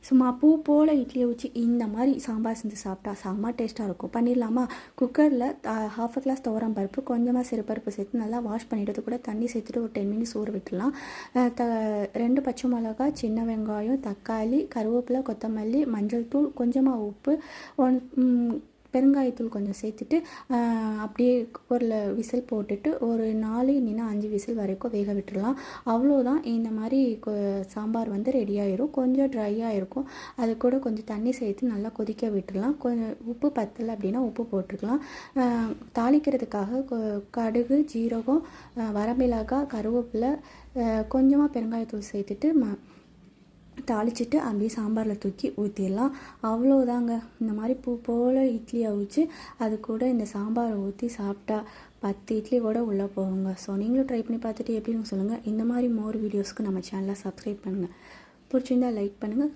சும்மா பூ போல் இட்லியை வச்சு இந்த மாதிரி சாம்பார் செஞ்சு சாப்பிட்டா செம்ம டேஸ்ட்டாக இருக்கும். பண்ணிடலாமா? குக்கரில் ½ கிளாஸ் துவரம் பருப்பு, கொஞ்சமாக சிறுபருப்பு சேர்த்து நல்லா வாஷ் பண்ணிவிட்டு கூட தண்ணி சேர்த்துட்டு ஒரு 10 மினிட்ஸ் ஊற விட்டுடலாம். 2 பச்சை மிளகா, சின்ன வெங்காயம், தக்காளி, கருவேப்பிலை, கொத்தமல்லி, மஞ்சள் தூள், கொஞ்சமாக உப்பு, பெருங்காயத்தூள் கொஞ்சம் சேர்த்துட்டு அப்படியே குக்கரில் விசில் போட்டுட்டு ஒரு 4 இல்லைன்னா 5 விசில் வரைக்கும் வேக விட்டுடலாம். அவ்வளோதான். இந்த மாதிரி சாம்பார் வந்து ரெடி ஆயிரும். கொஞ்சம் ட்ரையாக இருக்கும். அது கூட கொஞ்சம் தண்ணி சேர்த்து நல்லா கொதிக்க விட்டுடலாம். கொஞ்சம் உப்பு பத்தலை அப்படின்னா உப்பு போட்டுக்கலாம். தாளிக்கிறதுக்காக கடுகு, ஜீரகம், வரமிளகாய், கருவேப்பிலை, கொஞ்சமாக பெருங்காயத்தூள் சேர்த்துட்டு தாளிச்சிட்டு அப்படியே சாம்பாரில் தூக்கி ஊற்றிடலாம். அவ்வளோதாங்க. இந்த மாதிரி பூ போல் இட்லி அவிச்சு அது கூட இந்த சாம்பாரை ஊற்றி சாப்பிட்டா 10 இட்லி கூட உள்ளே போகுங்க. ஸோ நீங்களும் ட்ரை பண்ணி பார்த்துட்டு எப்படின்னு சொல்லுங்கள். இந்த மாதிரி மோர் வீடியோஸ்க்கு நம்ம சேனலை சப்ஸ்கிரைப் பண்ணுங்கள். பிடிச்சிருந்தால் லைக் பண்ணுங்கள்.